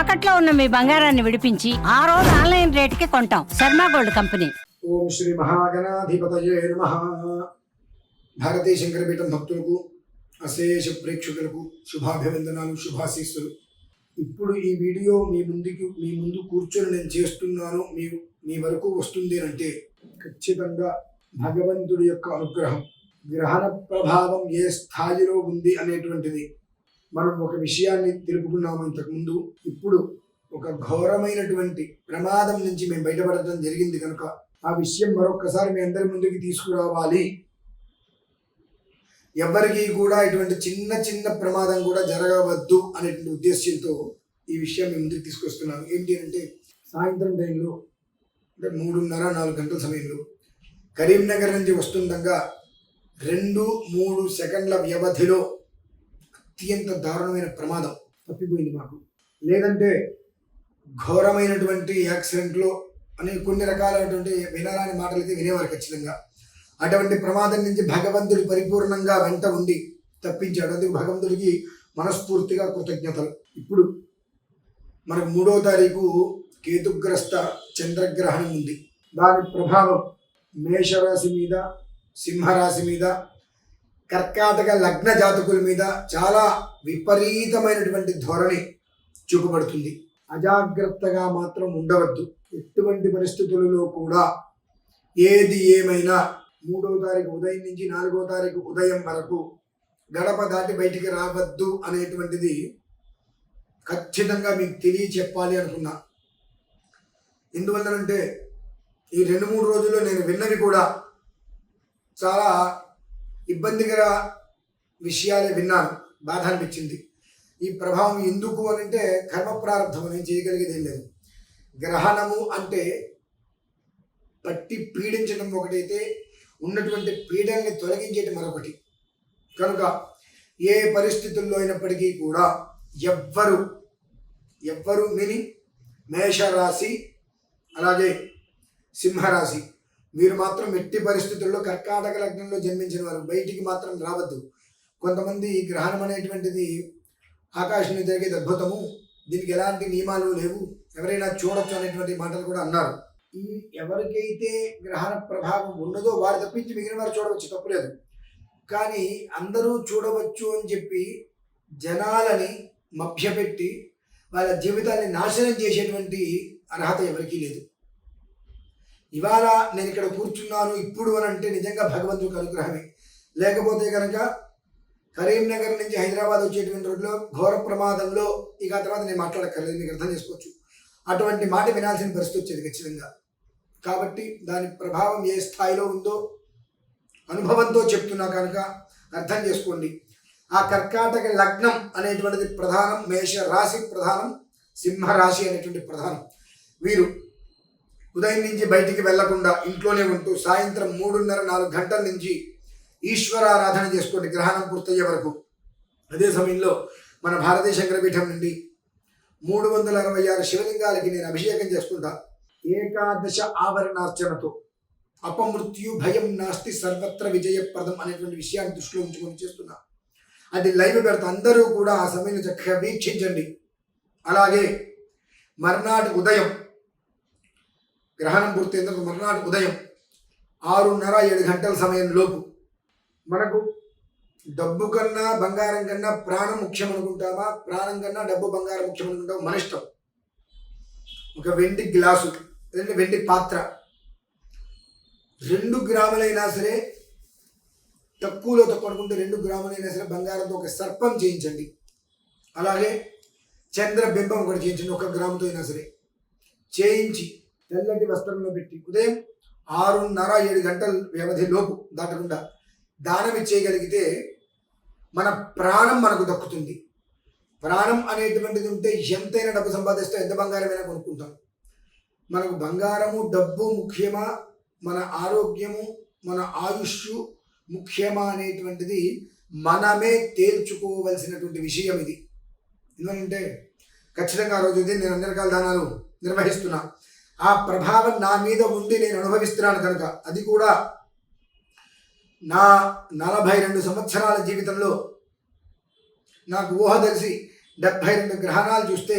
తాకట్లో ఉన్న మీ బంగారాన్ని విడిపించి ఆ రోజు ఆన్లైన్ రేటుకి కొంటాం. Sharma gold company. ఓం శ్రీ మహాగణాధిపతయే నమః. భారతీయ శంకరపీఠం భక్తులకు, అశేష ప్రేక్షకులకు శుభాభివందనాలు, శుభాశీస్సులు. ఇప్పుడు ఈ వీడియో మీ ముందు కూర్చొని నేను చేస్తున్నాను, మీ వరకు వస్తుంది అంటే ఖచ్చితంగా భగవంతుడి యొక్క అనుగ్రహం, గ్రహణ ప్రభావం ఏ స్థాయిలో ఉంది అనేటువంటిది మనం ఒక విషయాన్ని తెలుపుకున్నాము ఇంతకుముందు. ఇప్పుడు ఒక ఘోరమైనటువంటి ప్రమాదం నుంచి మేము బయటపడటం జరిగింది కనుక ఆ విషయం మరొకసారి మీ అందరి ముందుకి తీసుకురావాలి. ఎవరికి కూడా ఇటువంటి చిన్న చిన్న ప్రమాదం కూడా జరగవద్దు అనేటువంటి ఉద్దేశ్యంతో ఈ విషయం మీ ముందుకు తీసుకొస్తున్నాను. ఏంటి అంటే, సాయంత్రం టైంలో అంటే 3:30-4 గంటల సమయంలో కరీంనగర్ నుంచి వస్తుండగా 2-3 సెకండ్ల వ్యవధిలో అత్యంత దారుణమైన ప్రమాదం తప్పిపోయింది మాకు. లేదంటే ఘోరమైనటువంటి యాక్సిడెంట్లో అని కొన్ని రకాలైనటువంటి వినరాని మాటలు అయితే వినేవారు ఖచ్చితంగా. అటువంటి ప్రమాదం నుంచి భగవంతుడు పరిపూర్ణంగా వెంట ఉండి తప్పించాడు. అందుకు భగవంతుడికి మనస్ఫూర్తిగా కృతజ్ఞతలు. ఇప్పుడు మనకు 3వ తారీఖు కేతుగ్రస్త చంద్రగ్రహణం ఉంది. దాని ప్రభావం మేషరాశి మీద, సింహరాశి మీద, కర్కాటక లగ్న జాతకుల మీద చాలా విపరీతమైనటువంటి ధోరణి చూపబడుతుంది. అజాగ్రత్తగా మాత్రం ఉండవద్దు. ఎటువంటి పరిస్థితులలో కూడా ఏది ఏమైనా 3వ తారీఖు ఉదయం నుంచి 4వ తారీఖు ఉదయం వరకు గడప దాటి బయటికి రావద్దు అనేటువంటిది ఖచ్చితంగా మీకు తెలియచెప్పాలి అనుకున్నా. ఎందువల్లనంటే ఈ 2-3 రోజుల్లో నేను విన్నవి కూడా చాలా ఇబ్బందికర విషయాలే విన్నాను. బాధ అనిపించింది. ఈ ప్రభావం ఎందుకు అని అంటే కర్మ ప్రారంభం నేను చేయగలిగేది ఏం లేదు. గ్రహణము అంటే పట్టి పీడించడం ఒకటైతే, ఉన్నటువంటి పీడల్ని తొలగించేటి మరొకటి. కనుక ఏ పరిస్థితుల్లో అయినప్పటికీ కూడా ఎవ్వరు మిని మేషరాశి అలాగే సింహరాశి మీరు మాత్రం ఎట్టి పరిస్థితుల్లో కర్కాటక లగ్నంలో జన్మించిన వారు బయటికి మాత్రం రావద్దు. కొంతమంది ఈ గ్రహణం అనేటువంటిది ఆకాశంలో జరిగేది అద్భుతము, దీనికి ఎలాంటి నియమాలు లేవు, ఎవరైనా చూడొచ్చు అనేటువంటి మాటలు కూడా అన్నారు. ఈ ఎవరికైతే గ్రహణ ప్రభావం ఉన్నదో వారు తప్పించి మిగిలిన వారు చూడవచ్చు, తప్పులేదు. కానీ అందరూ చూడవచ్చు అని చెప్పి జనాలని మభ్యపెట్టి వాళ్ళ జీవితాన్ని నాశనం చేసేటువంటి అర్హత ఎవరికీ లేదు. ఇవాళ నేను ఇక్కడ కూర్చున్నాను ఇప్పుడు అని అంటే నిజంగా భగవంతుడికి అనుగ్రహమే. లేకపోతే కనుక కరీంనగర్ నుంచి హైదరాబాద్ వచ్చేటువంటి రోడ్లో ఘోర ప్రమాదంలో ఇక తర్వాత నేను మాట్లాడక్కర్లేదు, మీకు అర్థం చేసుకోవచ్చు. అటువంటి మాట వినాల్సిన పరిస్థితి వచ్చేది ఖచ్చితంగా. కాబట్టి దాని ప్రభావం ఏ స్థాయిలో ఉందో అనుభవంతో చెప్తున్నా కనుక అర్థం చేసుకోండి. ఆ కర్కాటక లగ్నం అనేటువంటిది ప్రధానం, మేష రాశి ప్రధానం, సింహరాశి అనేటువంటి ప్రధానం. వీరు ఉదయం నుంచి బయటికి వెళ్లకుండా ఇంట్లోనే ఉంటూ సాయంత్రం 3:30-4 గంటల నుంచి ఈశ్వరారాధన చేసుకోండి గ్రహణం పూర్తయ్యే వరకు. అదే సమయంలో మన భారతీయ శంకరపీఠం నుండి 366 శివలింగాలకి నేను అభిషేకం చేసుకుంటా. 11 ఆవరణార్చనతో అపమృత్యు భయం నాస్తి సర్వత్ర విజయప్రదం అనేటువంటి విషయాన్ని దృష్టిలో ఉంచుకొని చేస్తున్నా. అది లైవ్ పెడతా, అందరూ కూడా ఆ సమయంలో చక్కగా వీక్షించండి. అలాగే మర్నాటి ఉదయం గ్రహణం పూర్తయిన తర్వాత మర్నాటి ఉదయం 6:30-7 గంటల సమయం లోపు మనకు డబ్బు కన్నా బంగారం కన్నా ప్రాణం ముఖ్యం అనుకుంటామా, ప్రాణం కన్నా డబ్బు బంగారం ముఖ్యం అనుకుంటామా, మన ఇష్టం. ఒక వెండి గ్లాసు లేదంటే వెండి పాత్ర 2 గ్రాములైనా సరే, తక్కువలో తక్కువ అనుకుంటే 2 గ్రాములైనా సరే బంగారంతో ఒక సర్పం చేయించండి. అలాగే చంద్రబింబం ఒకటి చేయించండి, 1 గ్రాముతో అయినా సరే చేయించి తెల్లటి వస్త్రంలో పెట్టి ఉదయం 6:30-7 గంటల వ్యవధి లోపు దాటకుండా దానం ఇచ్చేయగలిగితే మన ప్రాణం మనకు దక్కుతుంది. ప్రాణం అనేటువంటిది ఉంటే ఎంతైనా డబ్బు సంపాదిస్తే ఎంత బంగారమైనా కొనుక్కుంటాం. మనకు బంగారము డబ్బు ముఖ్యమా, మన ఆరోగ్యము మన ఆయుష్ ముఖ్యమా అనేటువంటిది మనమే తేల్చుకోవలసినటువంటి విషయం ఇది. ఎందుకంటే ఖచ్చితంగా ఆ రోజు నేను అన్ని రకాల దానాలు నిర్వహిస్తున్నా. ఆ ప్రభావం నా మీద ఉండి నేను అనుభవిస్తున్నాను కనుక అది కూడా నా 42 సంవత్సరాల జీవితంలో నాకు ఊహ తెలిసి 72 గ్రహణాలు చూస్తే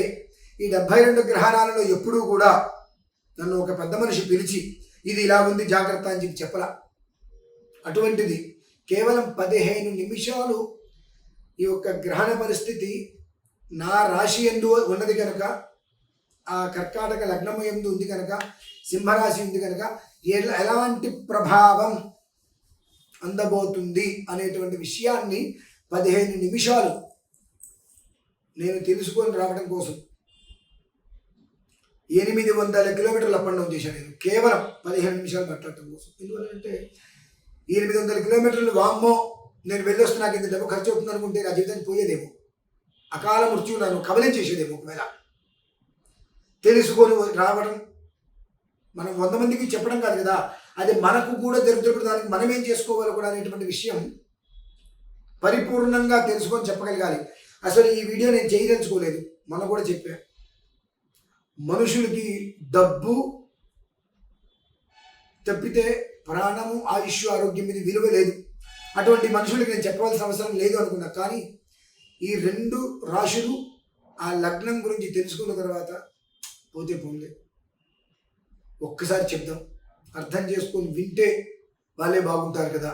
ఈ 72 గ్రహణాలలో ఎప్పుడూ కూడా నన్ను ఒక పెద్ద మనిషి పిలిచి ఇది ఇలా ఉంది జాగ్రత్త అని చెప్పి చెప్పలా. అటువంటిది కేవలం 15 నిమిషాలు ఈ యొక్క గ్రహణ పరిస్థితి నా రాశి యందు ఉన్నది కనుక, ఆ కర్కాటక లగ్నము యందు ఉంది కనుక, సింహరాశి ఉంది కనుక ఎలాంటి ప్రభావం అందబోతుంది అనేటువంటి విషయాన్ని 15 నిమిషాలు నేను తెలుసుకొని రావడం కోసం 800 కిలోమీటర్లు అప్ అండ్ డౌన్ చేశాను. నేను కేవలం 15 నిమిషాలు మాట్లాడటం కోసం. ఎందువల్లంటే 800 కిలోమీటర్లు వామ్మో నేను వెళ్ళొస్తే నాకు ఇంత డబ్బు ఖర్చు అవుతుంది అనుకుంటే నా జీవితానికి పోయేదేమో, అకాల మృత్యు నన్ను కబలం చేసేదేమో. ఒకవేళ తెలుసుకొని రావడం, మనం 100 మందికి చెప్పడం కాదు కదా, అది మనకు కూడా జరుగుతున్నప్పుడు దానికి మనం ఏం చేసుకోవాలి కూడా అనేటువంటి విషయం పరిపూర్ణంగా తెలుసుకొని చెప్పగలగాలి. అసలు ఈ వీడియో నేను చేయదలుచుకోలేదు, మనం కూడా చెప్పా. మనుషులకి డబ్బు తప్పితే ప్రాణము, ఆయుష్, ఆరోగ్యం మీద విలువ లేదు. అటువంటి మనుషులకి నేను చెప్పవలసిన అవసరం లేదు అనుకున్నా. కానీ ఈ 2 రాశులు ఆ లగ్నం గురించి తెలుసుకున్న తర్వాత పోతే పోలే, ఒక్కసారి చెప్దాం, అర్థం చేసుకొని వింటే వాళ్ళే బాగుంటారు కదా.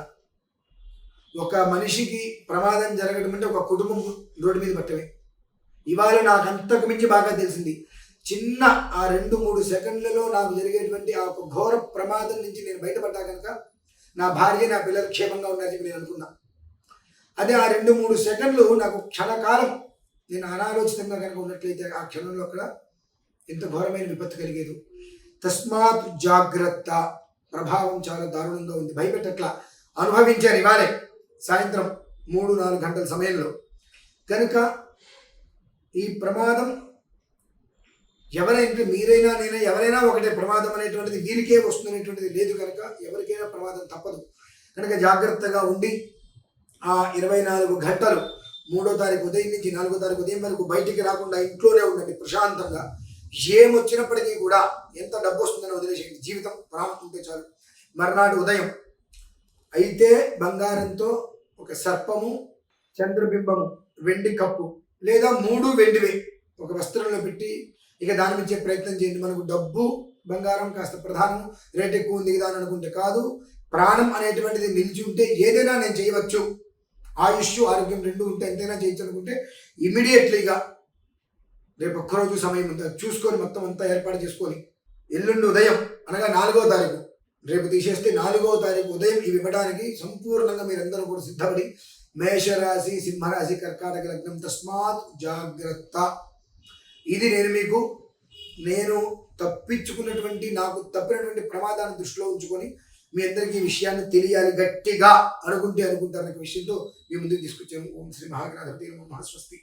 ఒక మనిషికి ప్రమాదం జరగడం అంటే ఒక కుటుంబం రోడ్డు మీద పట్టమే. ఇవాళ నాకు అంతకు మించి బాగా తెలిసింది. చిన్న ఆ 2-3 సెకండ్లలో నాకు జరిగేటువంటి ఆ ఒక ఘోర ప్రమాదం నుంచి నేను బయటపడ్డా కనుక నా భార్య, నా పిల్లలు క్షేమంగా ఉన్నారని నేను అనుకున్నా. అదే ఆ 2-3 సెకండ్లు నాకు క్షణకాలం నేను అనాలోచితంగా కనుక ఉన్నట్లయితే ఆ క్షణంలో అక్కడ ఎంత ఘోరమైన విపత్తు కలిగేది. తస్మాత్ జాగ్రత్త. ప్రభావం చాలా దారుణంగా ఉంది, భయపెట్టట్లా. అనుభవించారు ఇవాళే సాయంత్రం 3-4 గంటల సమయంలో. కనుక ఈ ప్రమాదం ఎవరైనా, మీరైనా నేనే, ఎవరైనా ఒకటే. ప్రమాదం అనేటువంటిది వీరికే వస్తుందనేటువంటిది లేదు కనుక ఎవరికైనా ప్రమాదం తప్పదు. కనుక జాగ్రత్తగా ఉండి ఆ 24 గంటలు 3వ తారీఖు ఉదయం నుంచి 4వ తారీఖు ఉదయం వరకు బయటికి రాకుండా ఇంట్లోనే ఉండండి ప్రశాంతంగా. ఏమొచ్చినప్పటికీ కూడా, ఎంత డబ్బు వస్తుందని వదిలేసేయండి, జీవితం ప్రాణం ఉంటే చాలు. మర్నాడు ఉదయం అయితే బంగారంతో ఒక సర్పము, చంద్రబింబము, వెండి కప్పు లేదా 3 వెండివే ఒక వస్త్రంలో పెట్టి ఇక దాని మించే ప్రయత్నం చేయండి. మనకు డబ్బు, బంగారం కాస్త ప్రధానం, రేట్ ఎక్కువ ఉంది కదా అని అనుకుంటే కాదు. ప్రాణం అనేటువంటిది నిలిచి ఉంటే ఏదైనా నేను చేయవచ్చు. ఆయుష్, ఆరోగ్యం 2 ఉంటే ఎంతైనా చేయొచ్చు అనుకుంటే ఇమీడియట్లీగా రేపు ఒక్కరోజు సమయం ఉంది, చూసుకొని మొత్తం అంతా ఏర్పాటు చేసుకొని ఎల్లుండి ఉదయం అనగా 4వ తారీఖు, రేపు తీసేస్తే 4వ తారీఖు ఉదయం ఇవి ఇవ్వడానికి సంపూర్ణంగా మీరందరూ కూడా సిద్ధపడి, మేషరాశి, సింహరాశి, కర్కాటక లగ్నం, తస్మాత్ జాగ్రత్త. ఇది నేను తప్పించుకున్నటువంటి, నాకు తప్పినటువంటి ప్రమాదాన్ని దృష్టిలో ఉంచుకొని మీ అందరికీ ఈ విషయాన్ని తెలియాలి గట్టిగా అనుకుంటారనే విషయంతో మీ ముందుకు తీసుకొచ్చాము. ఓం శ్రీ మహాగణాధిపతి నమః. స్వస్తి.